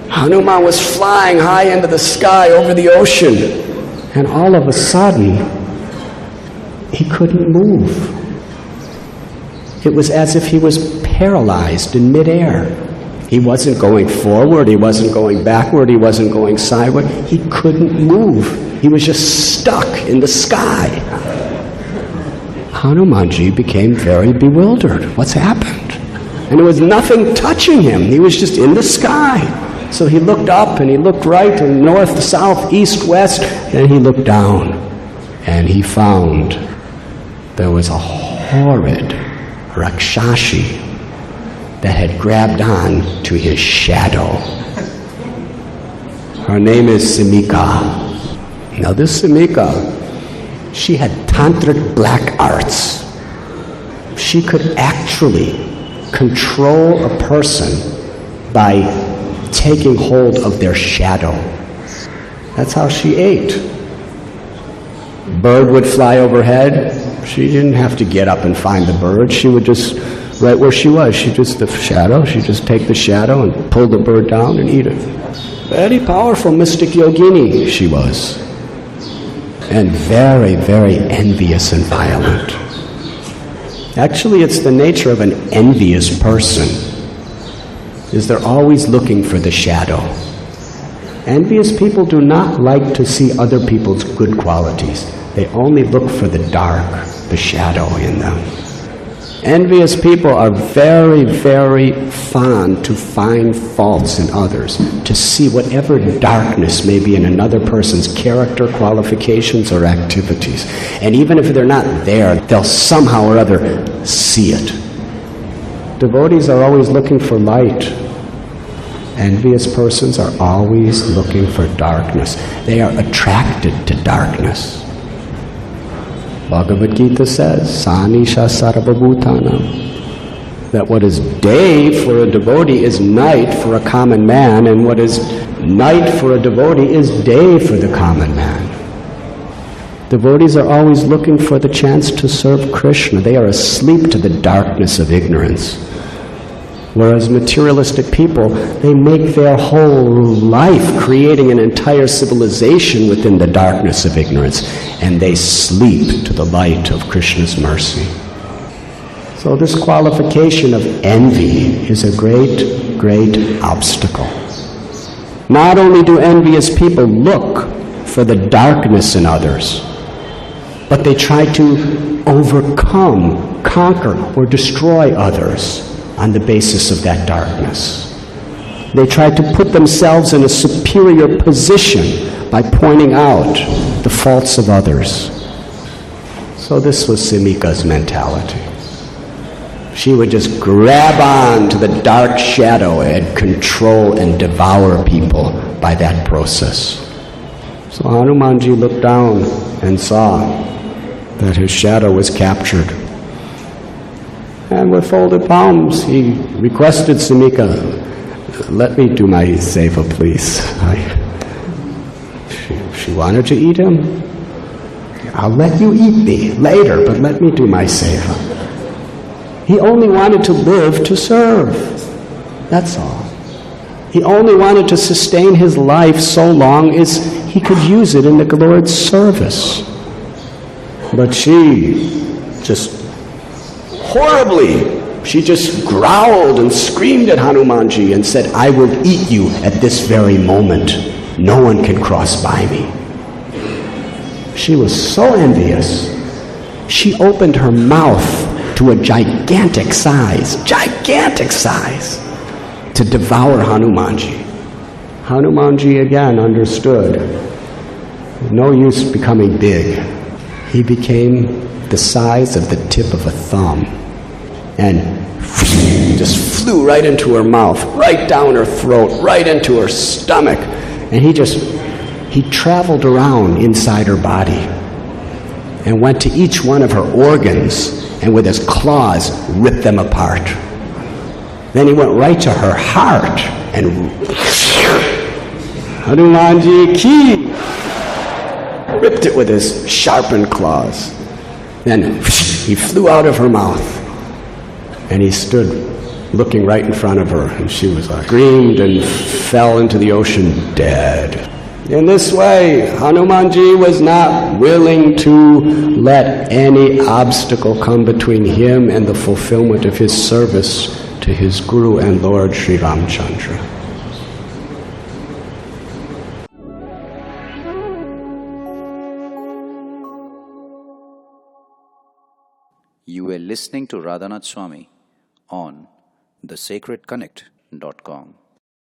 Hanuman was flying high into the sky over the ocean, and all of a sudden, he couldn't move. It was as if he was paralyzed in midair. He wasn't going forward, he wasn't going backward, he wasn't going sideward. He couldn't move. He was just stuck in the sky. Hanumanji became very bewildered. What's happened? And there was nothing touching him. He was just in the sky. So he looked up and he looked right and north, south, east, west, and he looked down. And he found there was a horrid Rakshashi that had grabbed on to his shadow. Her name is Simika. Now this Simika, she had tantric black arts. She could actually control a person by taking hold of their shadow. That's how she ate. Bird would fly overhead. She didn't have to get up and find the bird. She would just, right where she was, she'd just take the shadow and pull the bird down and eat it. Very powerful mystic yogini she was. And very, very envious and violent. Actually, it's the nature of an envious person, is they're always looking for the shadow. Envious people do not like to see other people's good qualities. They only look for the dark, the shadow in them. Envious people are very, very fond to find faults in others, to see whatever darkness may be in another person's character, qualifications, or activities. And even if they're not there, they'll somehow or other see it. Devotees are always looking for light. Envious persons are always looking for darkness. They are attracted to darkness. Bhagavad Gita says, Sanisha Sarvabhutanam, that what is day for a devotee is night for a common man, and what is night for a devotee is day for the common man. Devotees are always looking for the chance to serve Krishna. They are asleep to the darkness of ignorance. Whereas materialistic people, they make their whole life creating an entire civilization within the darkness of ignorance, and they sleep to the light of Krishna's mercy. So this qualification of envy is a great, great obstacle. Not only do envious people look for the darkness in others, but they try to overcome, conquer, or destroy others on the basis of that darkness. They try to put themselves in a superior position by pointing out the faults of others. So this was Simika's mentality. She would just grab on to the dark shadow and control and devour people by that process. So Hanumanji looked down and saw that his shadow was captured. And with folded palms, he requested Simika, let me do my seva, please. She wanted to eat him. I'll let you eat me later, but let me do my seva. He only wanted to live to serve. That's all. He only wanted to sustain his life so long as he could use it in the Lord's service. But she just horribly, she just growled and screamed at Hanumanji and said, I will eat you at this very moment. No one can cross by me. She was so envious. She opened her mouth to a gigantic size, to devour Hanumanji. Hanumanji again understood, no use becoming big. He became the size of the tip of a thumb, and just flew right into her mouth, right down her throat, right into her stomach, and he traveled around inside her body and went to each one of her organs and with his claws ripped them apart. Then he went right to her heart and Hanumanji ki ripped it with his sharpened claws. Then he flew out of her mouth and he stood looking right in front of her, and she was like, screamed and fell into the ocean dead. In this way, Hanumanji was not willing to let any obstacle come between him and the fulfillment of his service to his Guru and Lord Sri Ramchandra. You were listening to Radhanath Swami on thesacredconnect.com.